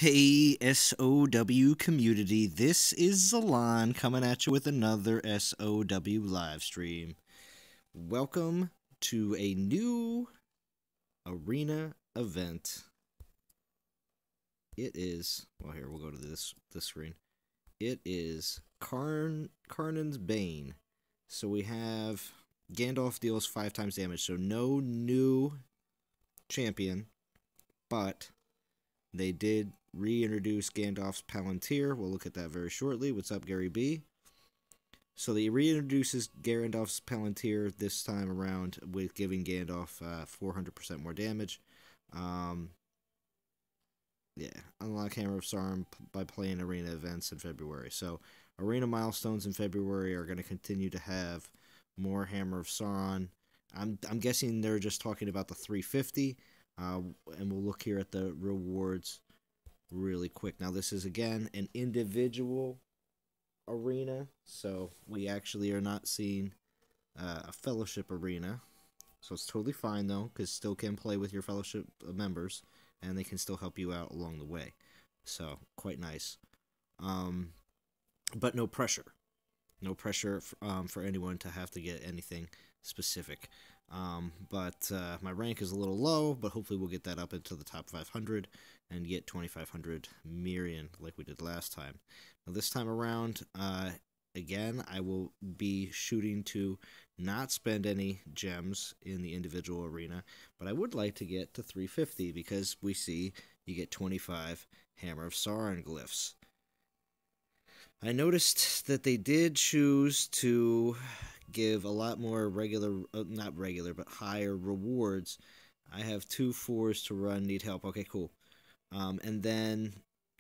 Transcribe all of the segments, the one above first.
Hey, SOW community, this is Zalon coming at you with another SOW live stream. Welcome to a new arena event. It is, well, here, we'll go to this screen. It is Carnan's Bane. So we have Gandalf deals 5 times damage, so no new champion, but they did reintroduce Gandalf's Palantir. We'll look at that very shortly. What's up, Gary B? So they reintroduces Gandalf's Palantir this time around with giving Gandalf 400% more damage. Yeah, unlock Hammer of Sauron by playing arena events in February. So arena milestones in February are going to continue to have more Hammer of Sauron. I'm guessing they're just talking about the 350. And we'll look here at the rewards really quick. Now, this is, again, an individual arena, so we actually are not seeing a fellowship arena. So it's totally fine, though, because still can play with your fellowship members, and they can still help you out along the way. So, quite nice. But no pressure. No pressure for anyone to have to get anything specific. But my rank is a little low, but hopefully we'll get that up into the top 500 and get 2,500 Mirian like we did last time. Now this time around, again, I will be shooting to not spend any gems in the individual arena, but I would like to get to 350 because we see you get 25 Hammer of Sauron glyphs. I noticed that they did choose to give a lot more not regular, but higher rewards. I have 2 4s to run, need help. Okay, cool. And then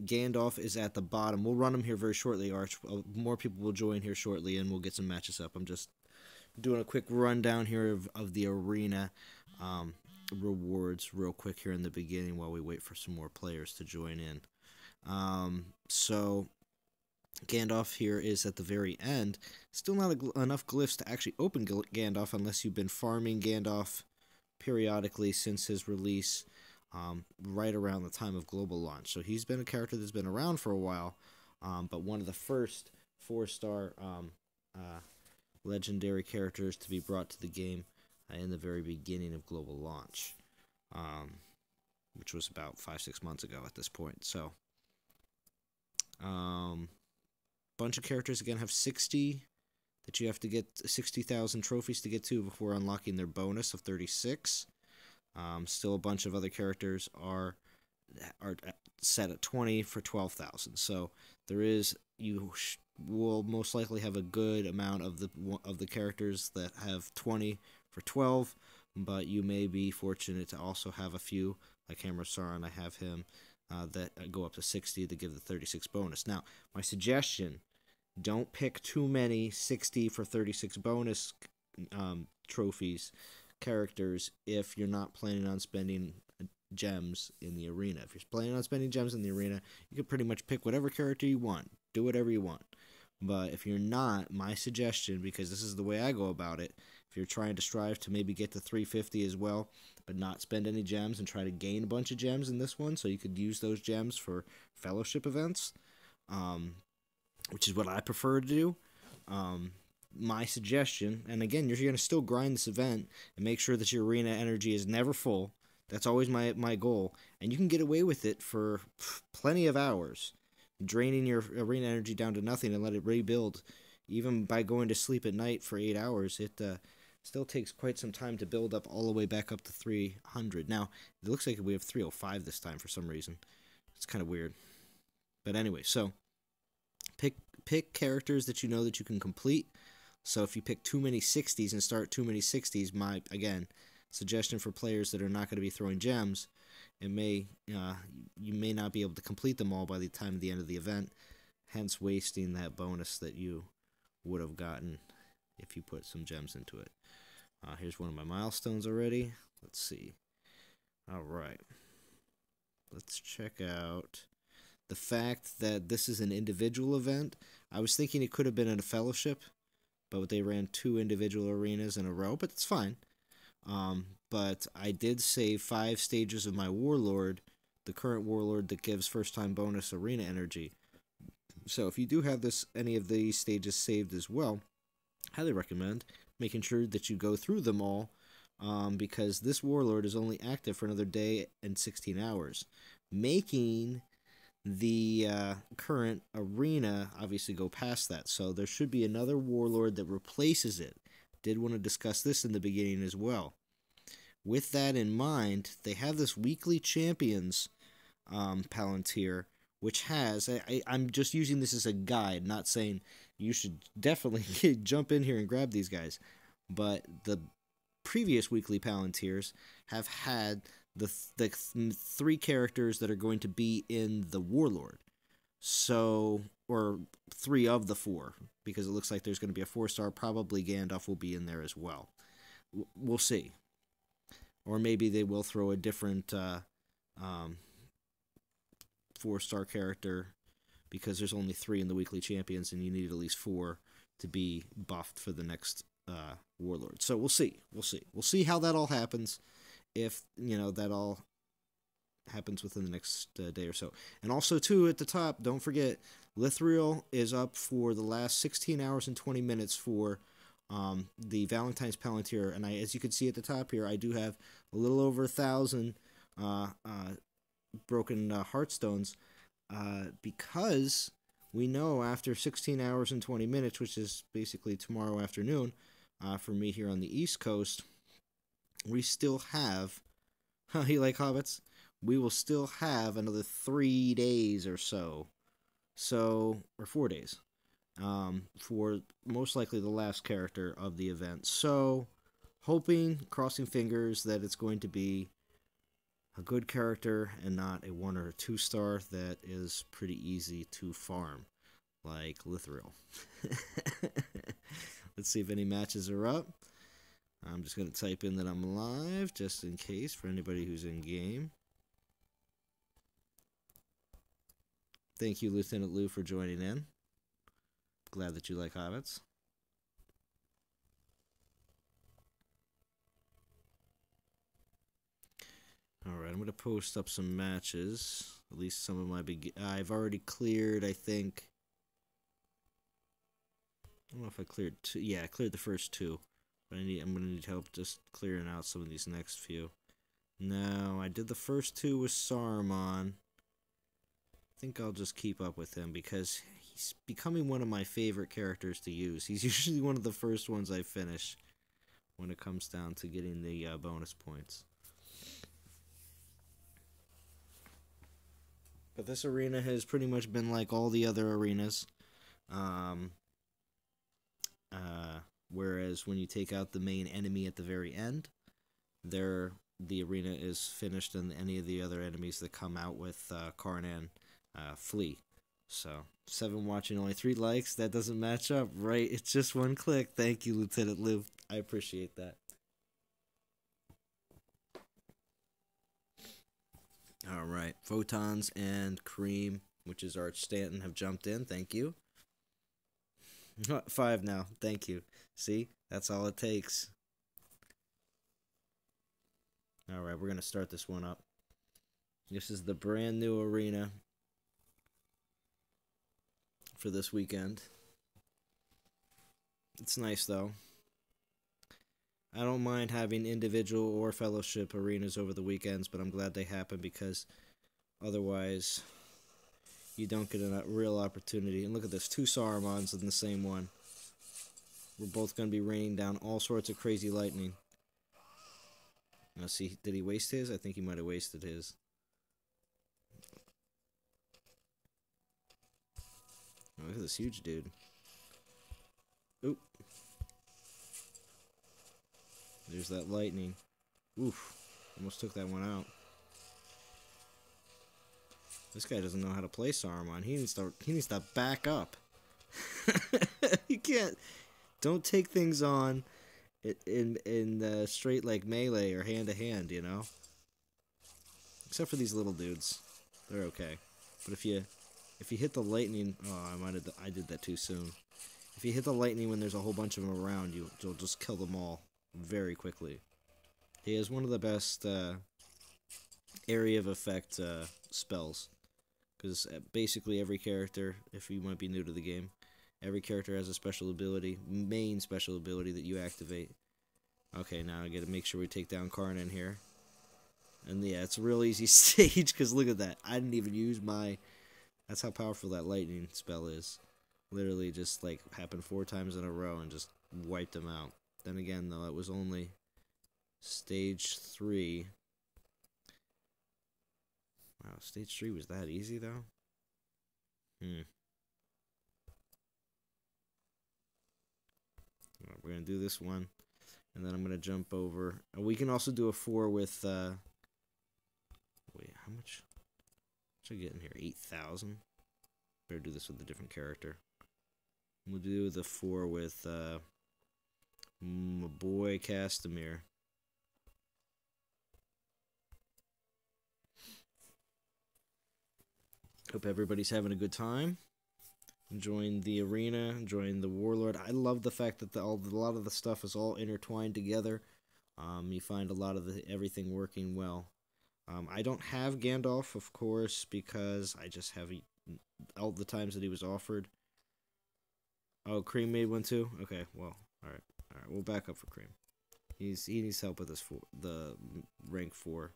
Gandalf is at the bottom. We'll run him here very shortly, Arch. More people will join here shortly, and we'll get some matches up. I'm just doing a quick rundown here of the arena rewards real quick here in the beginning while we wait for some more players to join in. So Gandalf here is at the very end. Still not enough glyphs to actually open Gandalf unless you've been farming Gandalf periodically since his release right around the time of global launch. So he's been a character that's been around for a while, but one of the first 4-star legendary characters to be brought to the game in the very beginning of global launch, which was about 5-6 months ago at this point. So bunch of characters again have 60 that you have to get 60,000 trophies to get to before unlocking their bonus of 36. Still a bunch of other characters are set at 20 for 12,000. So there is, you will most likely have a good amount of the characters that have 20 for 12, but you may be fortunate to also have a few like Hammer of Sauron. I have him that go up to 60 to give the 36 bonus. Now, my suggestion: don't pick too many 60 for 36 bonus trophies characters if you're not planning on spending gems in the arena. If you're planning on spending gems in the arena, you can pretty much pick whatever character you want. Do whatever you want. But if you're not, my suggestion, because this is the way I go about it, if you're trying to strive to maybe get to 350 as well, but not spend any gems and try to gain a bunch of gems in this one so you could use those gems for fellowship events, which is what I prefer to do. My suggestion, and again, you're going to still grind this event and make sure that your arena energy is never full. That's always my goal. And you can get away with it for plenty of hours, draining your arena energy down to nothing and let it rebuild. Even by going to sleep at night for 8 hours, it still takes quite some time to build up all the way back up to 300. Now, it looks like we have 305 this time for some reason. It's kind of weird. But anyway, so pick characters that you know that you can complete. So if you pick too many 60s and start too many 60s, my, again, suggestion for players that are not going to be throwing gems, you may not be able to complete them all by the time of the end of the event, hence wasting that bonus that you would have gotten if you put some gems into it. Here's one of my milestones already. Let's see. All right. Let's check out the fact that this is an individual event. I was thinking it could have been in a fellowship, but they ran 2 individual arenas in a row, but it's fine. But I did save 5 stages of my Warlord the current warlord that gives first time bonus arena energy. So if you do have any of these stages saved as well, highly recommend making sure that you go through them all, because this warlord is only active for another day and 16 hours, making the current arena obviously go past that. So there should be another warlord that replaces it. Did want to discuss this in the beginning as well. With that in mind, they have this weekly champions Palantir, which has, I'm just using this as a guide, not saying you should definitely jump in here and grab these guys, but the previous weekly Palantirs have had the 3 characters that are going to be in the Warlord. So, or 3 of the 4, because it looks like there's going to be a 4-star, probably Gandalf will be in there as well. We'll see. Or maybe they will throw a different 4-star character, because there's only 3 in the weekly champions and you need at least 4 to be buffed for the next warlord. So we'll see. We'll see how that all happens, if that all happens within the next day or so. And also too, at the top, don't forget, Lithril is up for the last 16 hours and 20 minutes for the Valentine's Palantir, and as you can see at the top here, I do have a little over 1,000 broken heartstones, because we know after 16 hours and 20 minutes, which is basically tomorrow afternoon for me here on the East Coast, we still have, you like hobbits? We will still have another 3 days or so, or 4 days, for most likely the last character of the event. So, hoping, crossing fingers, that it's going to be a good character and not a 1 or 2 star that is pretty easy to farm, like Lithril. Let's see if any matches are up. I'm just going to type in that I'm live, just in case, for anybody who's in game. Thank you, Lieutenant Lou, for joining in. Glad that you like hobbits. Alright, I'm going to post up some matches. At least some of my I've already cleared, I think. I don't know if I cleared 2. Yeah, I cleared the first 2. But I'm going to need help just clearing out some of these next few. Now, I did the first 2 with Saruman. I think I'll just keep up with him, because he's becoming one of my favorite characters to use. He's usually one of the first ones I finish when it comes down to getting the bonus points. But this arena has pretty much been like all the other arenas. Whereas when you take out the main enemy at the very end, the arena is finished, and any of the other enemies that come out with Carnan flee. So, 7 watching, only 3 likes. That doesn't match up, right? It's just 1 click. Thank you, Lieutenant Lou. I appreciate that. Alright, Photons and Cream, which is Arch Stanton, have jumped in. Thank you. 5 now. Thank you. See? That's all it takes. Alright, we're going to start this one up. This is the brand new arena for this weekend. It's nice, though. I don't mind having individual or fellowship arenas over the weekends, but I'm glad they happen, because otherwise you don't get a real opportunity. And look at this, 2 Sarumans in the same one. We're both going to be raining down all sorts of crazy lightning. Now see, did he waste his? I think he might have wasted his. Oh, look at this huge dude. Oop. There's that lightning. Oof. Almost took that one out. This guy doesn't know how to play Saruman. He needs to back up. You can't. Don't take things on in straight like melee or hand to hand, you know. Except for these little dudes, they're okay. But if you hit the lightning, oh, I did that too soon. If you hit the lightning when there's a whole bunch of them around, you'll just kill them all very quickly. He has one of the best area of effect spells. Because basically every character, if you might be new to the game, every character has a special ability, main special ability that you activate. Okay, now I gotta make sure we take down Carnan here. And yeah, it's a real easy stage, because look at that. I didn't even use my... That's how powerful that lightning spell is. Literally just, like, happened 4 times in a row and just wiped them out. Then again, though, it was only stage 3. Wow, stage 3 was that easy, though? Right, we're going to do this one. And then I'm going to jump over. And we can also do a 4 with... Wait, how much? What should I get in here? 8,000? Better do this with a different character. We'll do the 4 with my boy Castamere. Hope everybody's having a good time. Enjoying the arena, enjoying the warlord. I love the fact that a lot of the stuff is all intertwined together. You find a lot of everything working well. I don't have Gandalf, of course, because I just have all the times that he was offered. Oh, Cream made one too? Okay, well, alright. Alright, we'll back up for Cream. He needs help with the rank 4.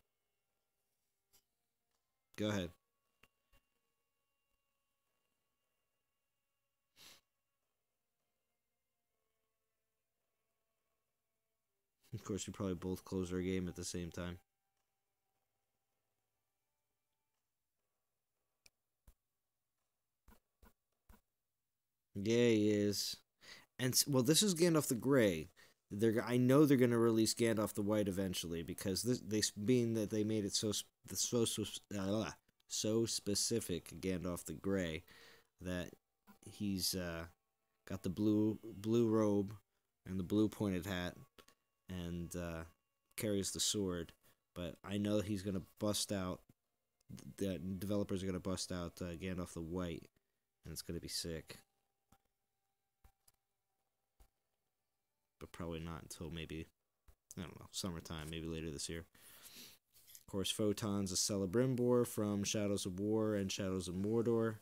Go ahead. Of course, we probably both closed our game at the same time. Yeah, he is. And well, this is Gandalf the Grey. I know they're gonna release Gandalf the White eventually, because being that they made it so specific, Gandalf the Grey, that he's got the blue robe and the blue pointed hat and carries the sword. But I know he's gonna bust out. The developers are gonna bust out Gandalf the White, and it's gonna be sick. But probably not until maybe, I don't know, summertime, maybe later this year. Of course, Photon's a Celebrimbor from Shadows of War and Shadows of Mordor.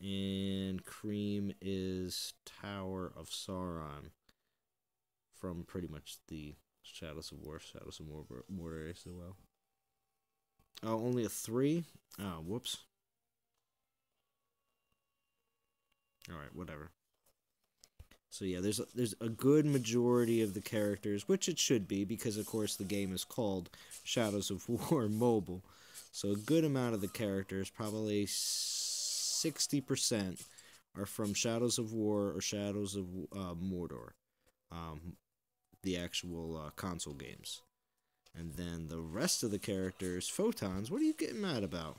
And Cream is Tower of Sauron from pretty much the Shadows of War, Shadows of Mordor as well. Oh, only a 3? Oh, whoops. Alright, whatever. So yeah, there's a good majority of the characters, which it should be, because of course the game is called Shadows of War Mobile. So a good amount of the characters, probably 60%, are from Shadows of War or Shadows of Mordor, the actual console games. And then the rest of the characters, Photons, what are you getting mad about?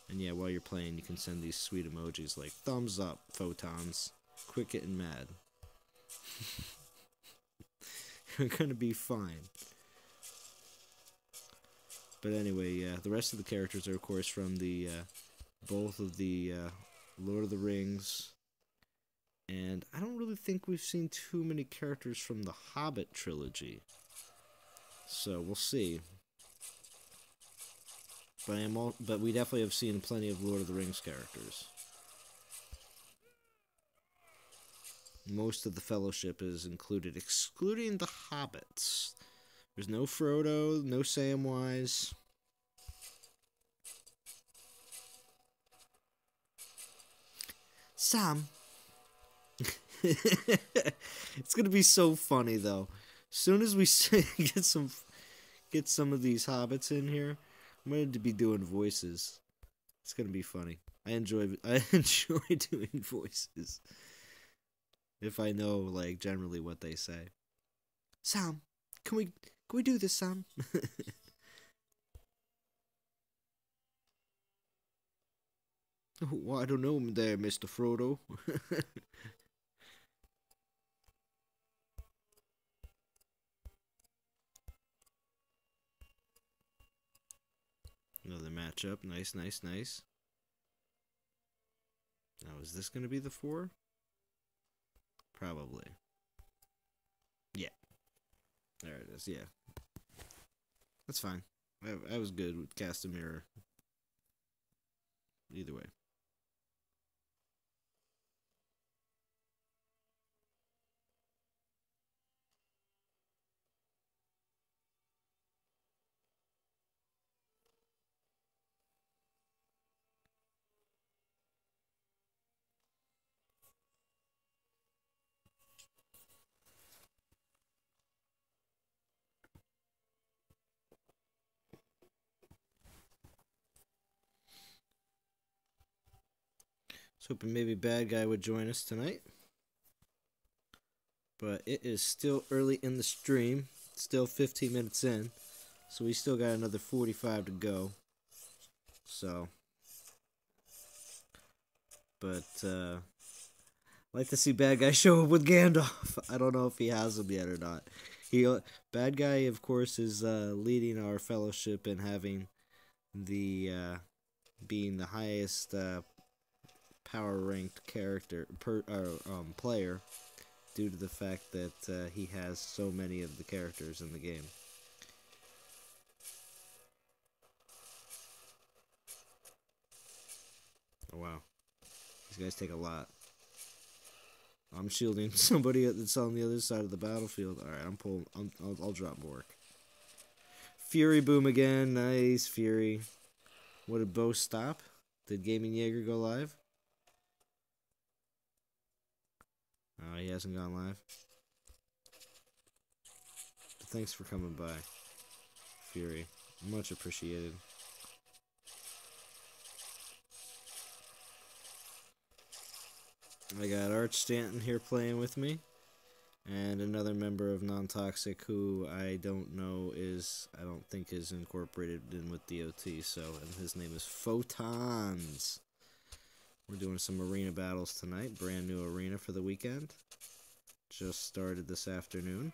And yeah, while you're playing, you can send these sweet emojis like thumbs up, Photons. Quit getting mad. You're gonna be fine. But anyway, yeah, the rest of the characters are, of course, from the both of the Lord of the Rings, and I don't really think we've seen too many characters from the Hobbit trilogy. So we'll see. But we definitely have seen plenty of Lord of the Rings characters. Most of the Fellowship is included, excluding the Hobbits. There's no Frodo, no Samwise. Sam. It's gonna be so funny though. As soon as we get some of these hobbits in here, I'm going to be doing voices. It's gonna be funny. I enjoy doing voices. If I know, like, generally what they say. Sam, can we do this, Sam? Oh, I don't know there, Mr. Frodo. Another matchup. Nice, nice, nice. Now, is this going to be the 4? Probably. Yeah. There it is, yeah. That's fine. I was good with Castamere. either way. Was hoping maybe Bad Guy would join us tonight. But it is still early in the stream. Still 15 minutes in. So we still got another 45 to go. So. But, I'd like to see Bad Guy show up with Gandalf. I don't know if he has him yet or not. Bad Guy, of course, is leading our fellowship and having the being the highest power ranked character player due to the fact that he has so many of the characters in the game. Oh wow, these guys take a lot. I'm shielding somebody that's on the other side of the battlefield. All right, I'm pulling. I'll drop Bork. Fury boom again. Nice Fury. What did Bo stop? Did Gaming Jaeger go live? Oh, he hasn't gone live. But thanks for coming by, Fury. Much appreciated. I got Arch Stanton here playing with me, and another member of Non-Toxic who I don't think is incorporated in with DOT, so, and his name is Photons. We're doing some arena battles tonight, brand new arena for the weekend. Just started this afternoon.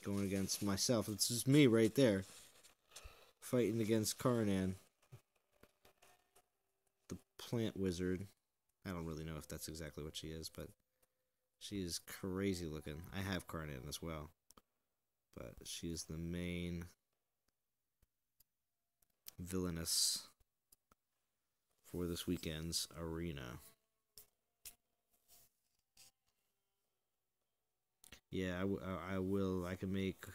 Going against myself, it's just me right there, fighting against Carnan. Plant wizard. I don't really know if that's exactly what she is, but she is crazy looking. I have Carnan as well, but she's the main villainess for this weekend's arena. Yeah, I will. I can make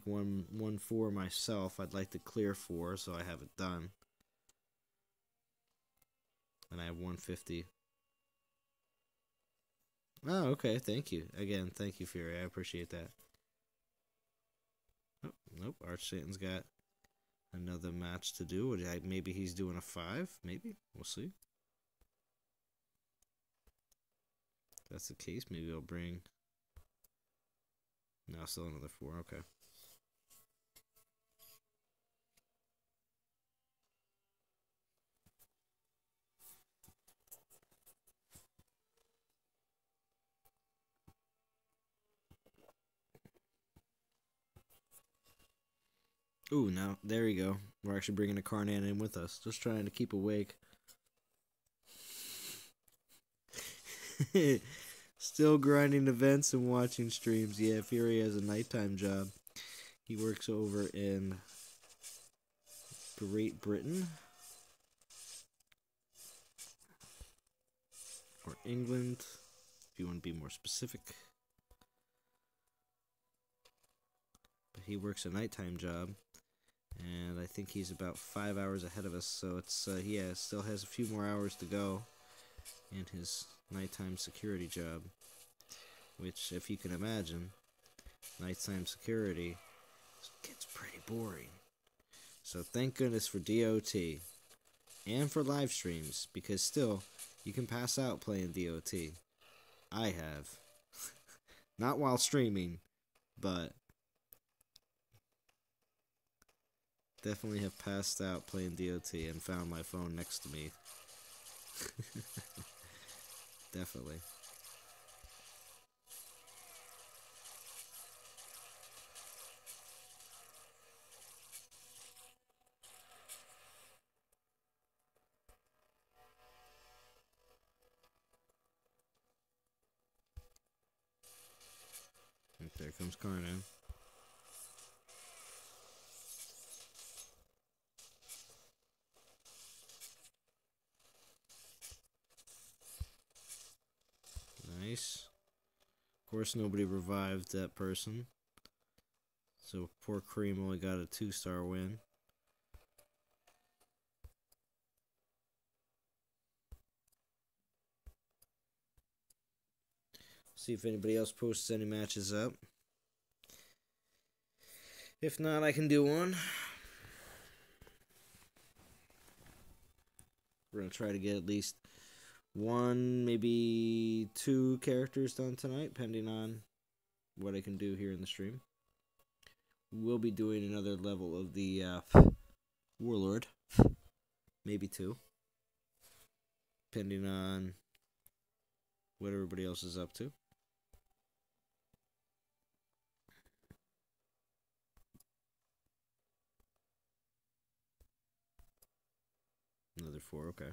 one for myself. I'd like to clear 4, so I have it done. And I have 150. Oh, okay. Thank you. Again, thank you, Fury. I appreciate that. Oh, nope. Arch Satan's got another match to do. Maybe he's doing a 5. Maybe. We'll see. If that's the case, maybe I'll bring... No, still another 4. Okay. Ooh, now, there you go. We're actually bringing a Carnan in with us. Just trying to keep awake. Still grinding events and watching streams. Yeah, Fury has a nighttime job. He works over in Great Britain. Or England, if you want to be more specific. But he works a nighttime job. And I think he's about 5 hours ahead of us, so it's still has a few more hours to go in his nighttime security job. Which, if you can imagine, nighttime security gets pretty boring. So thank goodness for DOT and for live streams, because still you can pass out playing DOT. I have, not while streaming, but definitely have passed out playing DOT and found my phone next to me. Definitely. And there comes Carnan. Of course, nobody revived that person. So poor Cream only got a 2-star win. See if anybody else posts any matches up. If not, I can do one. We're going to try to get at least one, maybe 2 characters done tonight, depending on what I can do here in the stream. We'll be doing another level of the Warlord. Maybe 2. Depending on what everybody else is up to. Another 4, okay.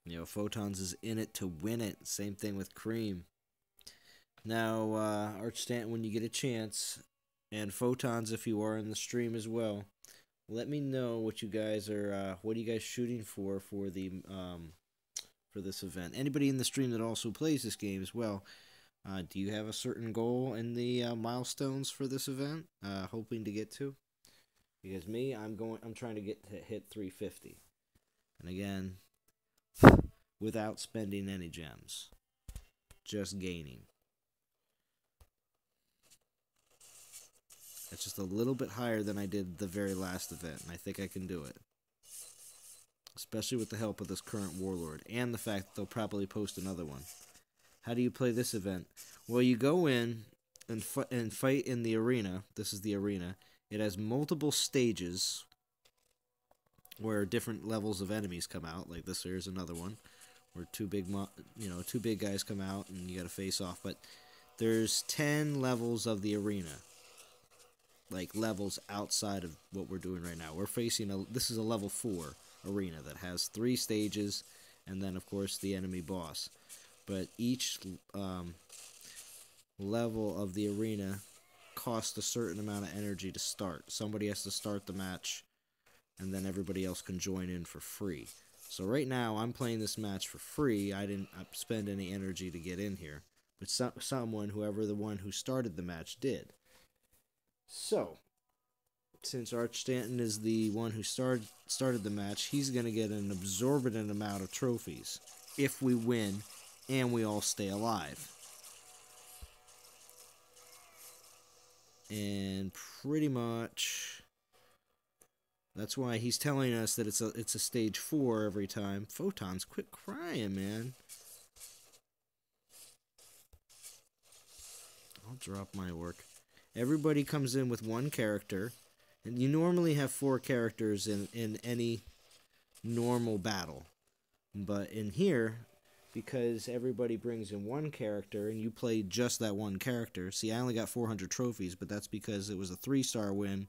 You know, Photons is in it to win it. Same thing with Cream. Now, Arch Stanton, when you get a chance, and Photons if you are in the stream as well, let me know what you guys are. What are you guys shooting for the for this event? Anybody in the stream that also plays this game as well. Do you have a certain goal in the milestones for this event? Hoping to get to? Because me, I'm trying to hit 350, and again, without spending any gems, just gaining. That's just a little bit higher than I did the very last event, and I think I can do it. Especially with the help of this current Warlord, and the fact that they'll probably post another one. How do you play this event? Well, you go in and fight in the arena. This is the arena. It has multiple stages where different levels of enemies come out. Like this here's another one where two big guys come out and you got to face off. But there's 10 levels of the arena. Like levels outside of what we're doing right now. We're facing this is a level 4 arena that has 3 stages and then of course the enemy boss. But each level of the arena costs a certain amount of energy to start. Somebody has to start the match and then everybody else can join in for free. So right now I'm playing this match for free. I didn't spend any energy to get in here. But whoever the one who started the match did. So, since Arch Stanton is the one who started the match, he's going to get an exorbitant amount of trophies if we win and we all stay alive. And pretty much that's why he's telling us that it's a stage 4 every time. Photons, quit crying, man. I'll drop my work. Everybody comes in with 1 character, and you normally have 4 characters in any normal battle. But in here, because everybody brings in 1 character, and you play just that 1 character, see, I only got 400 trophies, but that's because it was a 3-star win,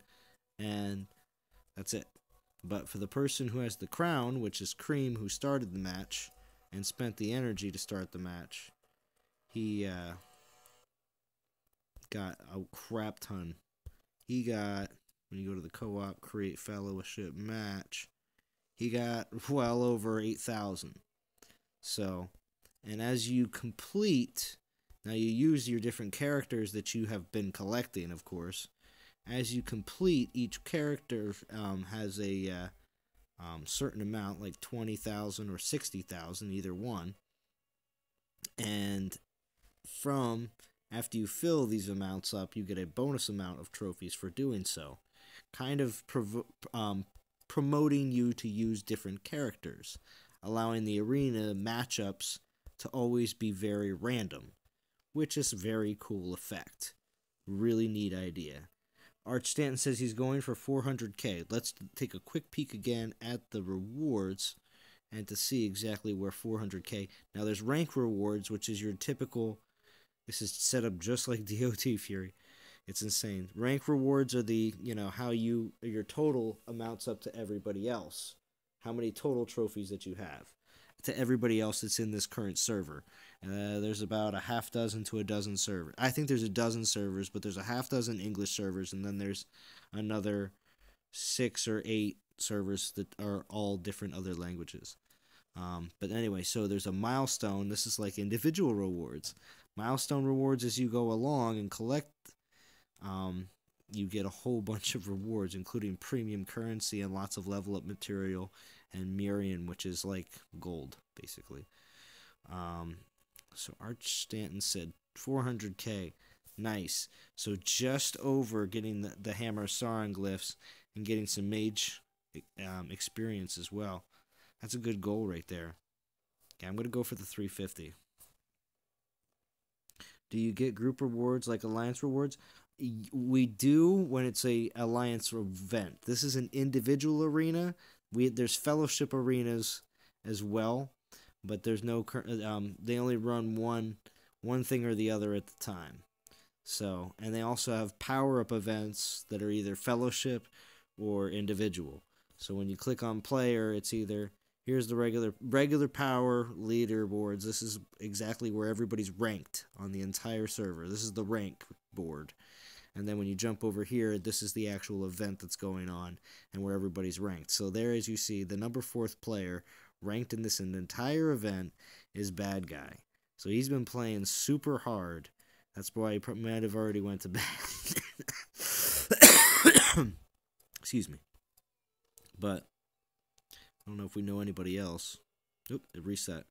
and that's it. But for the person who has the crown, which is Cream, who started the match, and spent the energy to start the match, he, got a crap ton. He got, when you go to the co-op, create fellowship match, he got well over 8,000. So, and as you complete, now you use your different characters that you have been collecting, of course. As you complete, each character has a certain amount, like 20,000 or 60,000, either one. And after you fill these amounts up, you get a bonus amount of trophies for doing so. Kind of promoting you to use different characters, allowing the arena matchups to always be very random, which is a very cool effect. Really neat idea. Arch Stanton says he's going for 400k. Let's take a quick peek again at the rewards and to see exactly where 400k. Now there's rank rewards, which is your typical. This is set up just like DOT Fury. It's insane. Rank rewards are the, how your total amounts up to everybody else. How many total trophies that you have to everybody else that's in this current server. There's about a half dozen to a dozen servers. I think there's a dozen servers, but there's a half dozen English servers, and then there's another 6 or 8 servers that are all different other languages. But anyway, so there's a milestone. This is like individual rewards. Milestone rewards as you go along and collect. You get a whole bunch of rewards, including premium currency and lots of level up material, and Mirian, which is like gold, basically. So Arch Stanton said 400k. Nice. So just over getting the Hammer of Sauron glyphs and getting some mage experience as well. That's a good goal right there. Okay, I'm going to go for the 350. Do you get group rewards like alliance rewards? We do when it's a alliance event. This is an individual arena. There's fellowship arenas as well, but there's no they only run one thing or the other at the time. So, and they also have power-up events that are either fellowship or individual. So when you click on player, it's either here's the regular power leaderboards. This is exactly where everybody's ranked on the entire server. This is the rank board. And then when you jump over here, this is the actual event that's going on and where everybody's ranked. So there, as you see, the number 4th player ranked in this entire event is Bad Guy. So he's been playing super hard. That's why he might have already went to bed. Excuse me. But I don't know if we know anybody else. Oop, it reset.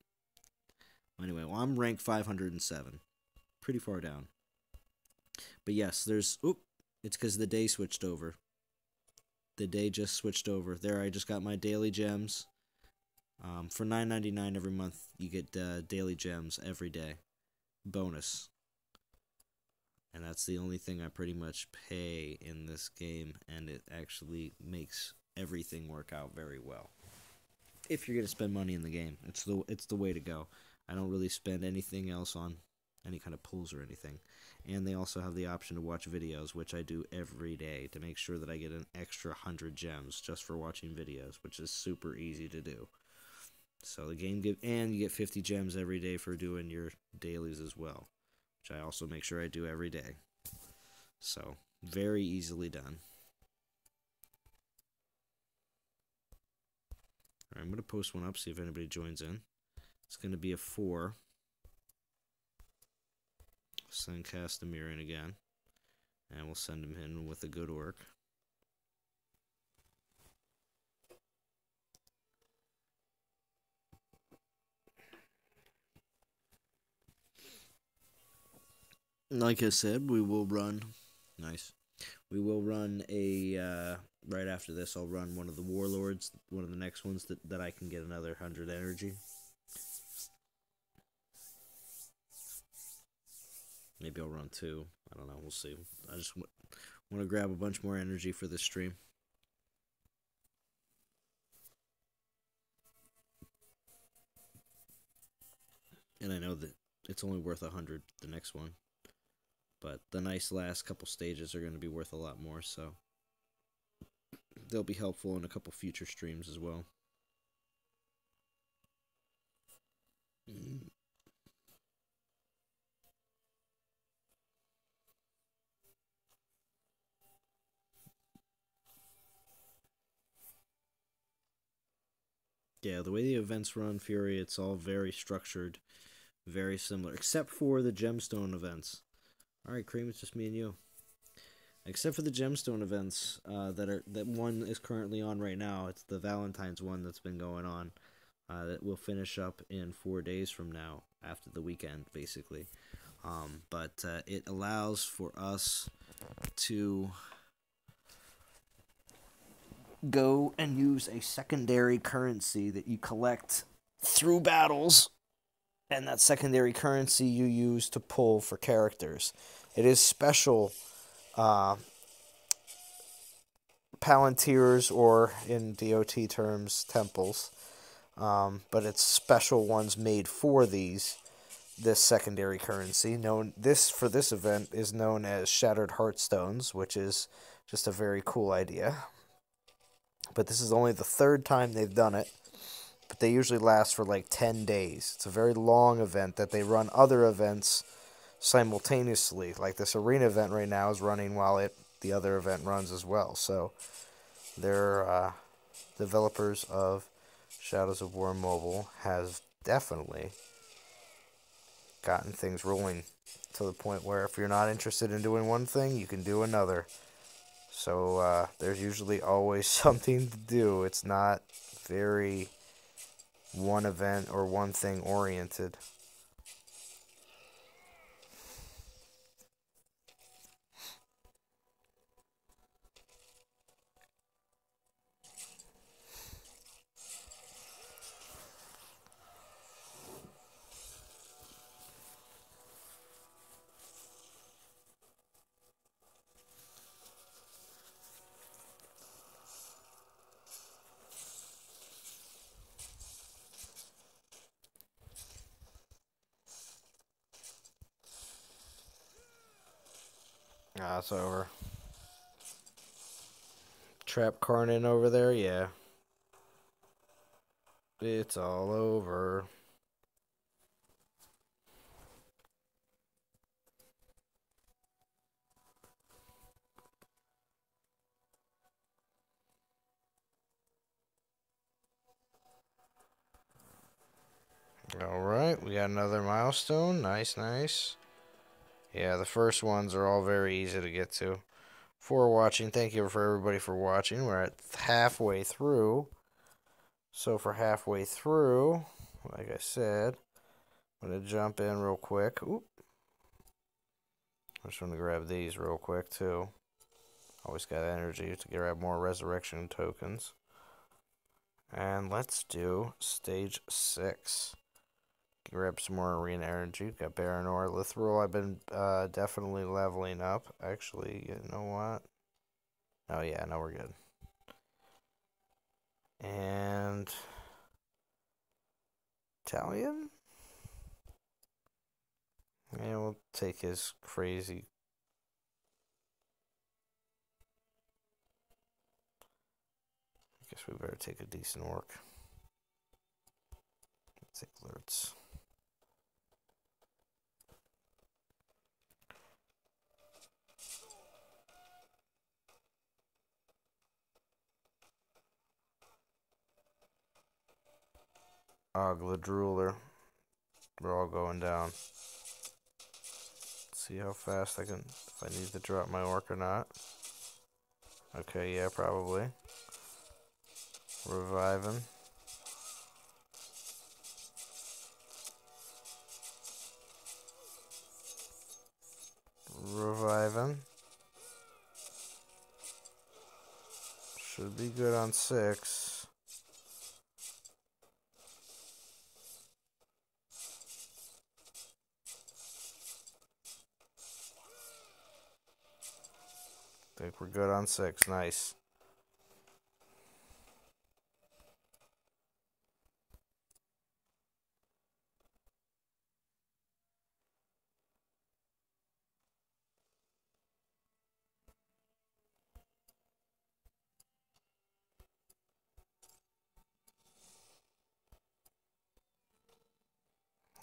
Anyway, well, I'm ranked 507. Pretty far down. But yes, there's... Oop, it's because the day switched over. The day just switched over. There, I just got my daily gems. For $9.99 every month, you get daily gems every day. Bonus. And that's the only thing I pretty much pay in this game, and it actually makes everything work out very well. If you're going to spend money in the game, it's the way to go. I don't really spend anything else on any kind of pulls or anything. And they also have the option to watch videos, which I do every day to make sure that I get an extra 100 gems just for watching videos, which is super easy to do. So the game and you get 50 gems every day for doing your dailies as well, which I also make sure I do every day. So, very easily done. Alright, I'm going to post one up, see if anybody joins in. It's going to be a 4. Send Castamir in again. And we'll send him in with a good orc. Like I said, we will run... Nice. We will run a... right after this, I'll run one of the Warlords. One of the next ones that I can get another 100 energy. Maybe I'll run 2. I don't know. We'll see. I just want to grab a bunch more energy for this stream. And I know that it's only worth 100, the next one. But the nice last couple stages are going to be worth a lot more, so they'll be helpful in a couple future streams as well. Yeah, the way the events run Fury, it's all very structured, very similar, except for the gemstone events. Alright, Cream, it's just me and you. Except for the gemstone events that one is currently on right now. It's the Valentine's one that's been going on. That will finish up in 4 days from now, after the weekend, basically. But it allows for us to go and use a secondary currency that you collect through battles, and that secondary currency you use to pull for characters. It is special Palantirs, or in DOT terms, temples, but it's special ones made for this secondary currency. For this event is known as Shattered Heartstones, which is just a very cool idea. But this is only the 3rd time they've done it. But they usually last for like 10 days. It's a very long event that they run other events simultaneously. Like this arena event right now is running while the other event runs as well. So They're developers of Shadows of War Mobile has definitely gotten things rolling to the point where if you're not interested in doing one thing, you can do another. So there's usually always something to do. It's not very one event or one thing oriented. Ah, it's over. Trap Carnan over there, yeah. It's all over. Alright, we got another milestone. Nice, nice. Yeah, the first ones are all very easy to get to. For watching, thank you for everybody for watching. We're at halfway through. So for halfway through, like I said, I'm going to jump in real quick. Oop. I'm just going to grab these real quick too. Always got energy to grab more resurrection tokens. And let's do stage 6. Grab some more arena energy. Got Baronor. Lithril, I've been definitely leveling up. Actually, you know what? Oh yeah, no, we're good. And Italian? Yeah, we'll take his crazy. I guess we better take a decent orc. Let's take Lurtz. Gladruler. We're all going down. Let's see how fast I can, if I need to drop my orc or not. Okay, yeah, probably. Reviving. Reviving. Should be good on 6. Think we're good on 6. Nice.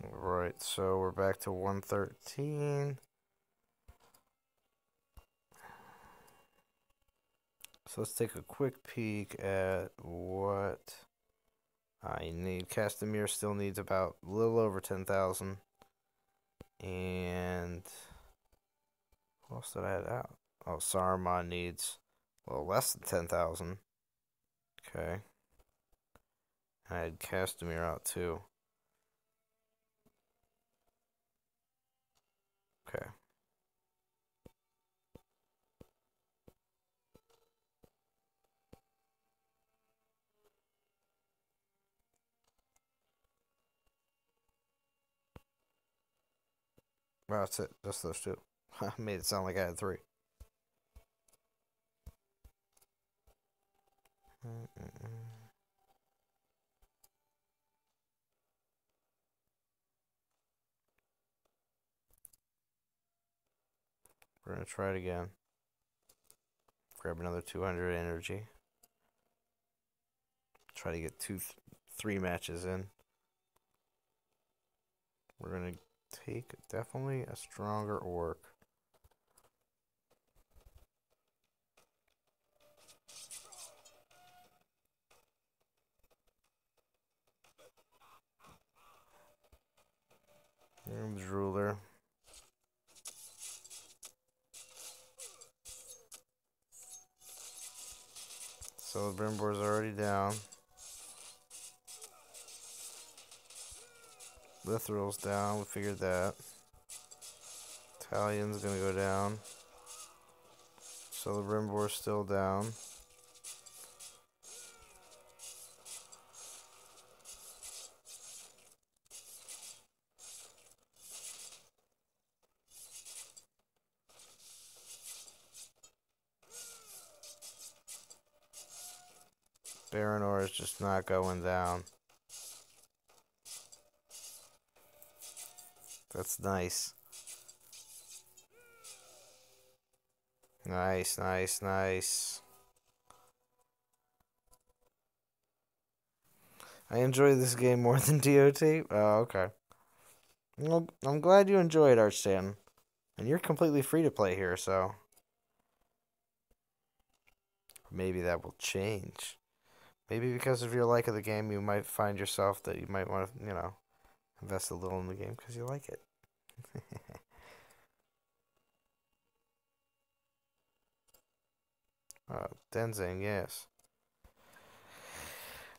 Right, so we're back to 113. So let's take a quick peek at what I need. Castamere still needs about a little over 10,000. And what else did I add out? Oh, Saruman needs a little less than 10,000. Okay. I had Castamere out too. Okay. Well, that's it. Just those two. I made it sound like I had 3. We're going to try it again. Grab another 200 energy. Try to get 3 matches in. We're going to take definitely a stronger orc. Here's ruler. So the Brimbore's already down. Lithral's down, we figured that. Italian's gonna go down. So the Brimbore's still down. Baronor is just not going down. That's nice. Nice, nice, nice. I enjoy this game more than DOT. Oh, okay. Well, I'm glad you enjoyed Archstan. And you're completely free to play here, so maybe that will change. Maybe because of your like of the game, you might find yourself that you might want to, invest a little in the game because you like it. Denzing, yes.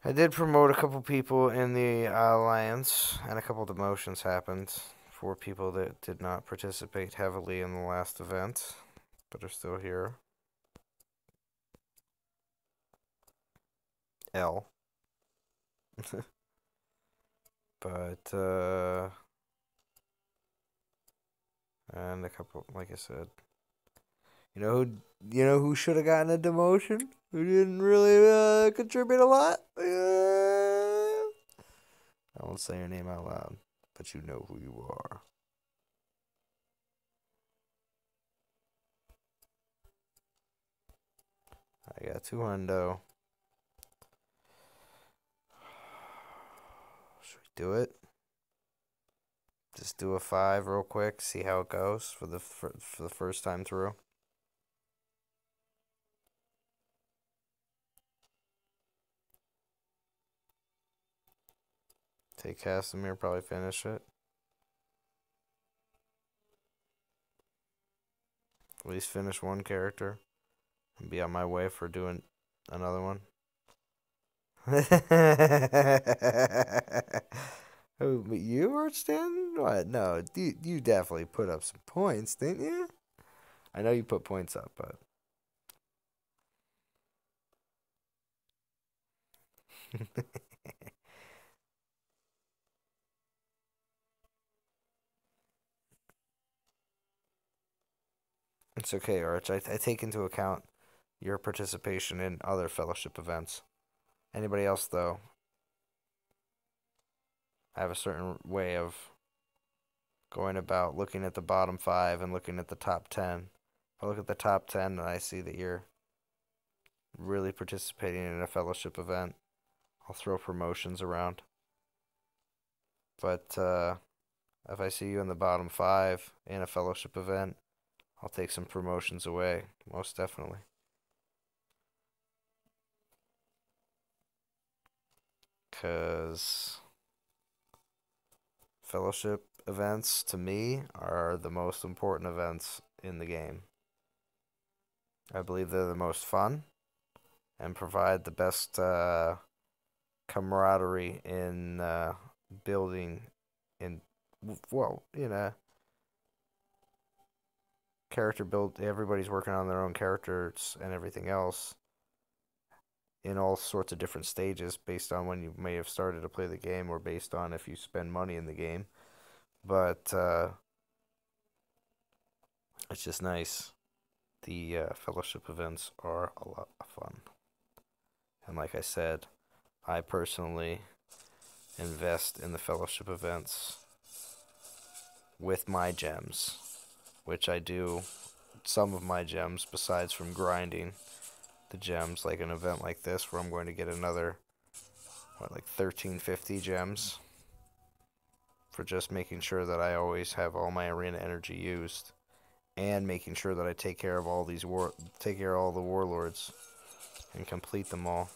I did promote a couple people in the alliance, and a couple demotions happened for people that did not participate heavily in the last event, but are still here. L. But, and a couple, like I said. You know who should have gotten a demotion? Who didn't really contribute a lot? I won't say your name out loud, but you know who you are. I got 2 hundo. Should we do it? Just do a 5 real quick, see how it goes for the first time through. Take Casimir, probably finish it. At least finish one character. And be on my way for doing another one. Oh, but you were standing? What? No, you definitely put up some points, didn't you? I know you put points up, but... It's okay, Arch. I take into account your participation in other fellowship events. Anybody else, though, I have a certain way of going about looking at the bottom 5 and looking at the top 10. If I look at the top 10 and I see that you're really participating in a fellowship event, I'll throw promotions around. But if I see you in the bottom 5 in a fellowship event, I'll take some promotions away, most definitely. Because fellowship events, to me, are the most important events in the game. I believe they're the most fun and provide the best camaraderie in building in, well, character build. Everybody's working on their own characters and everything else in all sorts of different stages based on when you may have started to play the game or based on if you spend money in the game. But it's just nice. The fellowship events are a lot of fun. And like I said, I personally invest in the fellowship events with my gems, which I do some of my gems besides from grinding the gems, like an event like this where I'm going to get another, like 1350 gems for just making sure that I always have all my arena energy used and making sure that I take care of all the warlords and complete them all.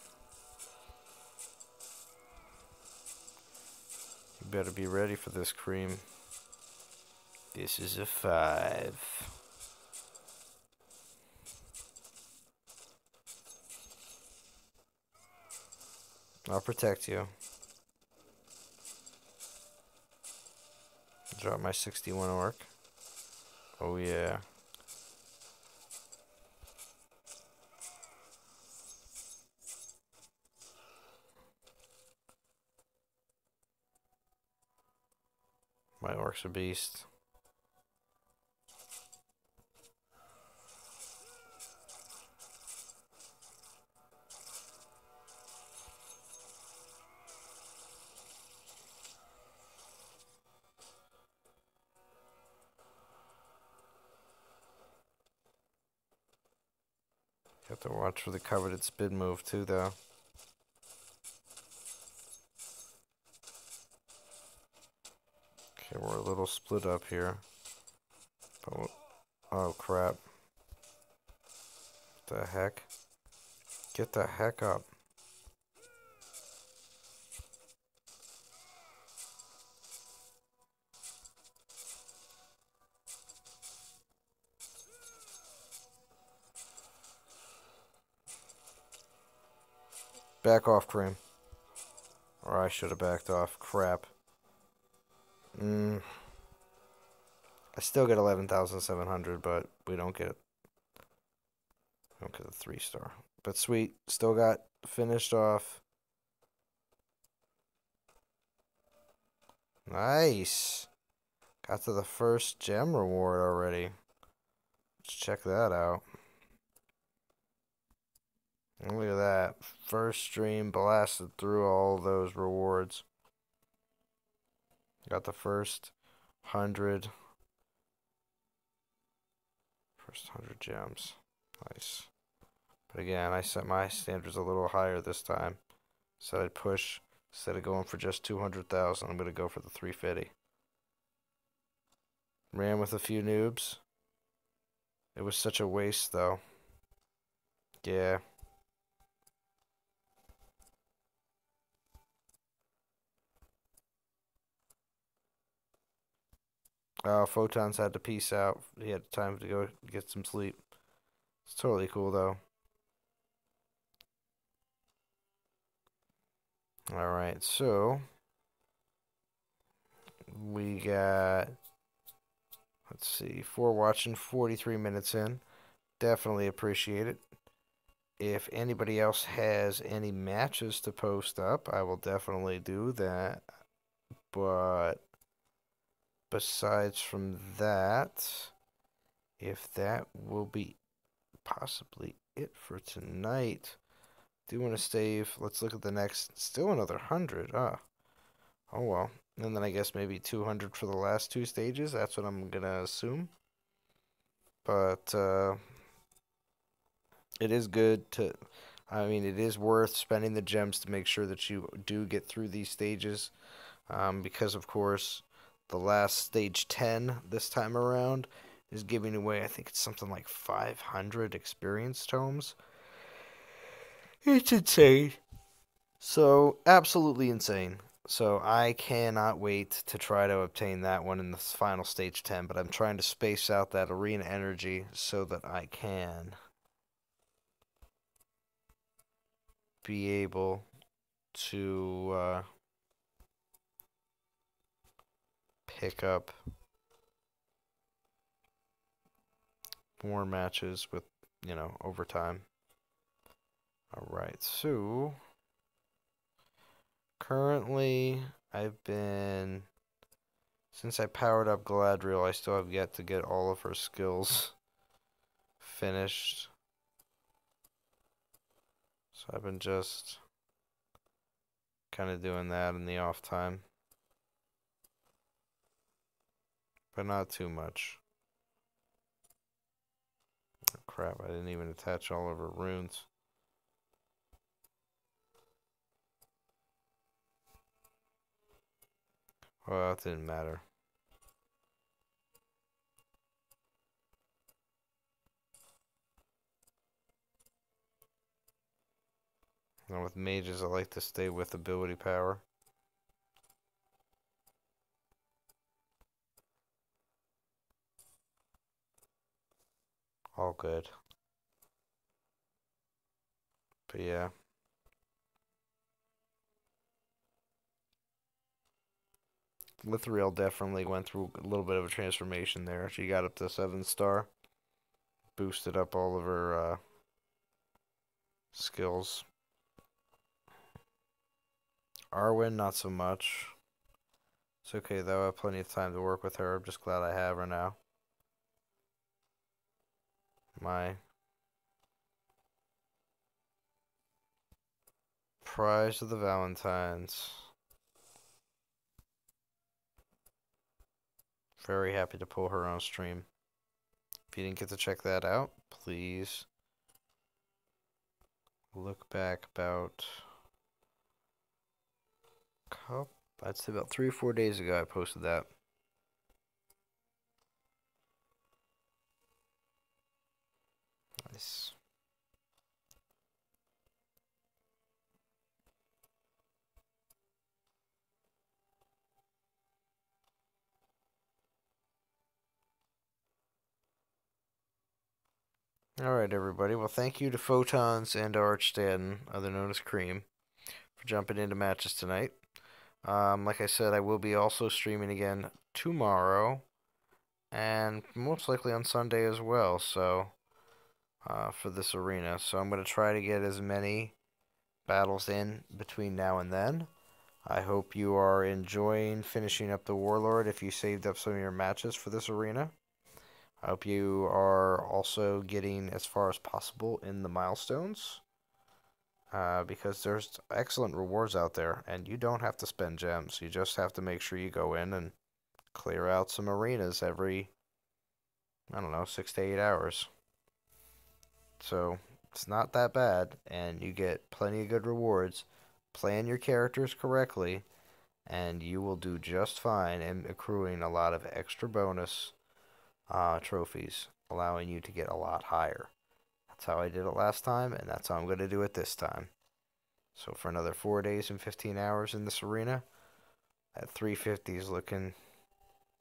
You better be ready for this, Cream. This is a 5. I'll protect you. Drop my 61 orc. Oh yeah. My orc's a beast. You have to watch for the coveted spin move too, though. Okay, we're a little split up here. But oh crap. What the heck? Get the heck up. Back off, Cream. Or I should have backed off. Crap. I still get 11,700, but we don't get the 3-star. But sweet. Still got finished off. Nice. Got to the first gem reward already. Let's check that out. And look at that. First stream blasted through all those rewards. Got the first 100. First 100 gems. Nice. But again, I set my standards a little higher this time. Said I'd push. Instead of going for just 200,000, I'm going to go for the 350. Ran with a few noobs. It was such a waste, though. Yeah. Photons had to peace out. He had time to go get some sleep. It's totally cool, though. Alright, so we got, let's see, 4 watching, 43 minutes in. Definitely appreciate it. If anybody else has any matches to post up, I will definitely do that. But besides from that, if that will be possibly it for tonight. Do want to save. Let's look at the next. Still another 100. Oh well. And then I guess maybe 200 for the last 2 stages. That's what I'm going to assume. But it is good to, I mean, it is worth spending the gems to make sure that you do get through these stages. Because, of course, the last stage 10 this time around is giving away, I think it's something like 500 experience tomes. It's insane. So, absolutely insane. So, I cannot wait to try to obtain that one in the final stage 10, but I'm trying to space out that arena energy so that I can be able to pick up more matches with, overtime. Alright, so currently I've been, since I powered up Galadriel, I still have yet to get all of her skills finished. So I've been just kind of doing that in the off time. But not too much. Oh, crap, I didn't even attach all of her runes. Well, it didn't matter. And with mages, I like to stay with ability power. all good. But yeah. Lithriel definitely went through a little bit of a transformation there. She got up to 7-star. Boosted up all of her skills. Arwen, not so much. It's okay though, I have plenty of time to work with her. I'm just glad I have her now. My prize of the Valentines. Very happy to pull her on stream. If you didn't get to check that out, please look back about I'd say about 3 or 4 days ago I posted that. Nice. Alright, everybody. Well, thank you to Photons and Arch Stanton, other known as Cream, for jumping into matches tonight. Like I said, I will be also streaming again tomorrow, and most likely on Sunday as well, so, for this arena. So I'm going to try to get as many battles in between now and then. I hope you are enjoying finishing up the Warlord if you saved up some of your matches for this arena. I hope you are also getting as far as possible in the milestones, because there's excellent rewards out there, and you don't have to spend gems. You just have to make sure you go in and clear out some arenas every, I don't know, 6 to 8 hours. So it's not that bad, and you get plenty of good rewards. Plan your characters correctly, and you will do just fine in accruing a lot of extra bonus trophies, allowing you to get a lot higher. That's how I did it last time, and that's how I'm going to do it this time. So for another 4 days and 15 hours in this arena, that 350 is looking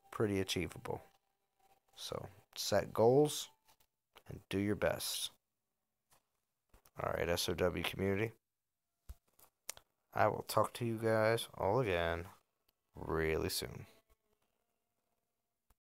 pretty achievable. So set goals and do your best. Alright, SOW community. I will talk to you guys all again really soon.